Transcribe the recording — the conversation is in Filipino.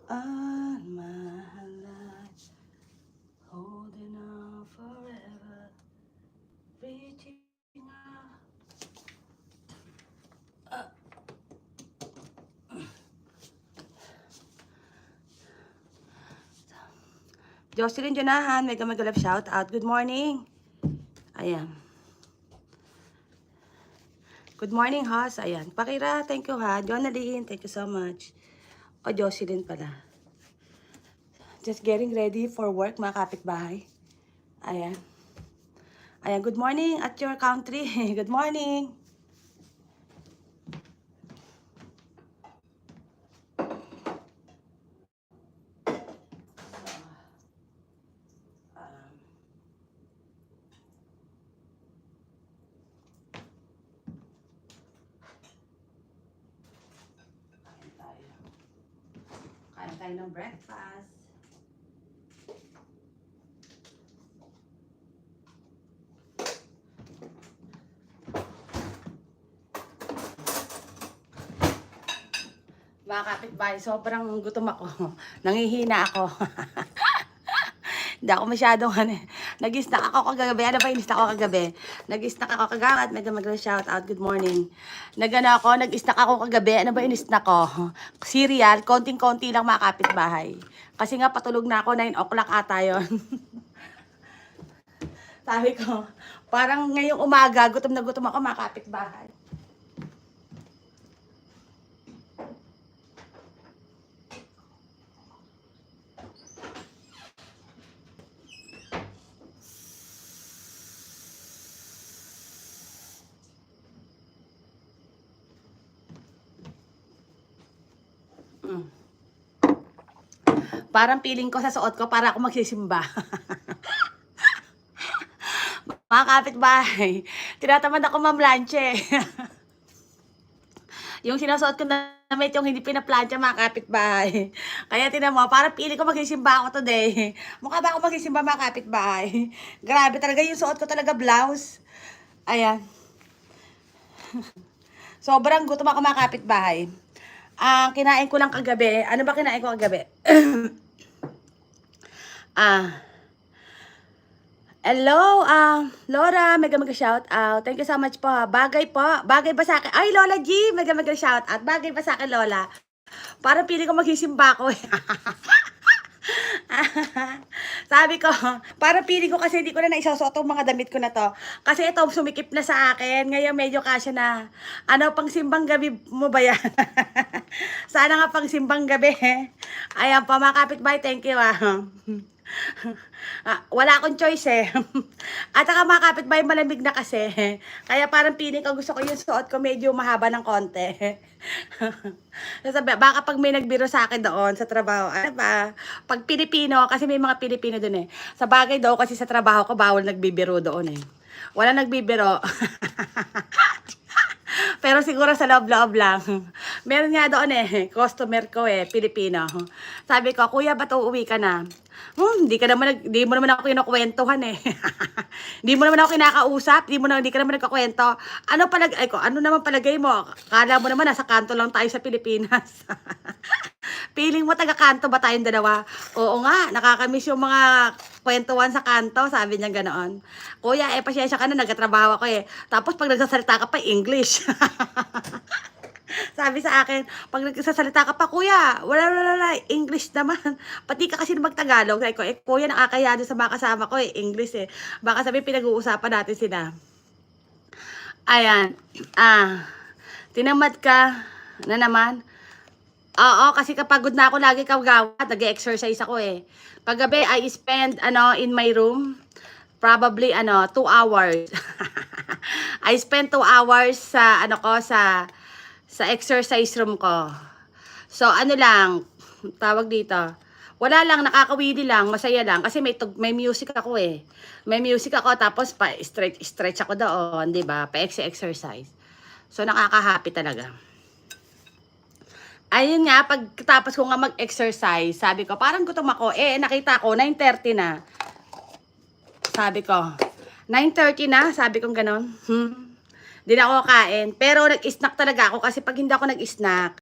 all my life, holding on forever, reaching out. Jocelyn Jonahan, mega love shout out. Good morning. Ayan. Good morning, Has. Ayan. Pakira, thank you ha. Jonalyn, thank you so much. O, Jocelyn pala. Just getting ready for work, mga kapitbahay. Ayan. Ayan, good morning at your country. Good morning. Kain tayo ng breakfast. Mga kapitbahay, sobrang gutom ako. Nangihina ako. Hindi ako masyadong nag-snack ako kagabi. Ano ba yung snack ako kagabi? Nag-snack ako kagabi at mega shout out. Good morning. Nag-snack ako kagabi. Ano ba yung snack ko? Cereal. Konting-konti lang mga kapitbahay. Kasi nga patulog na ako. 9 o'clock ata yun. Sabi ko, parang ngayong umaga, gutom na gutom ako mga kapitbahay. Parang feeling ko sa suot ko para ako magsisimba. Mga kapitbahay, tinatamad ako mamlanche. Yung sinusuot ko na damit yung hindi pinaplancha mga kapitbahay. Kaya tinan mo, parang feeling ko magsisimba ako today. Mukha ba ako magsisimba mga kapitbahay? Grabe talaga yung suot ko talaga blouse. Ayan. Sobrang gutom ako mga kapitbahay. Ang kinain ko lang kagabi, ano ba kinain ko kagabi? Hello, Laura, mega shout out. Thank you so much po. Bagay po. Bagay ba sa akin? Ay, Lola G, mega shout out. Bagay ba sa akin, Lola? Parang pili ko magsisimba ko. Sabi ko, parang pili ko kasi hindi ko na naisasuot ang mga damit ko na to. Kasi ito, sumikip na sa akin. Ngayon, medyo kasya na. Ano, pang simbang gabi mo ba yan? Sana nga pang simbang gabi. Ayan po, mga kapitbahay, thank you wala akong choice At saka mga kapitbahay, malamig na kasi. Kaya parang feeling ko gusto ko yung suot ko medyo mahaba ng konti. Sabi, baka pag may nagbiro sa akin doon sa trabaho, ano ba? Pag Pilipino, kasi may mga Pilipino doon Sa bagay daw kasi sa trabaho ko, bawal nagbibiro doon Wala nagbibiro. Pero siguro sa loob-loob lang. Meron nga doon customer ko Pilipino. Sabi ko, kuya, ba't uuwi ka na? Hindi mo naman ako kinukwentuhan Hindi mo naman ako kinakausap, hindi ka naman nagkakwento. Ano naman palagay mo? Kala mo naman nasa kanto lang tayo sa Pilipinas. Feeling mo taga-kanto ba tayong dalawa? Oo nga, nakakamiss yung mga kwentuhan sa kanto, sabi niya ganoon. Kuya, pasensya ka na, nagtatrabaho ako Tapos pag nagsasalita ka pa, English. Sabi sa akin, pag nagsasalita ka pa, kuya, wala, English naman. Pati ka kasi magtagalog. Sabi ko, kuya, nakakaya doon sa mga kasama ko English Baka sabi, pinag-uusapan natin sila. Ayan, tinamad ka na naman. Oo, kasi kapagod na ako lagi kagawad, nag-exercise ako Paggabi, I spend, in my room, probably, 2 hours. I spend 2 hours sa, sa exercise room ko. So, tawag dito, wala lang, nakakawili lang, masaya lang, kasi may music ako May music ako, tapos stretch ako doon, di ba? Pa-exercise. So, nakaka-happy talaga. Ayun nga, pagkatapos ko nga mag-exercise, sabi ko, parang gutom ako. Nakita ko, 9:30 na. Sabi ko, 9:30 na? Sabi ko gano'n. Hindi na ako kain. Pero nag-snack talaga ako kasi pag hindi ako nag-snack,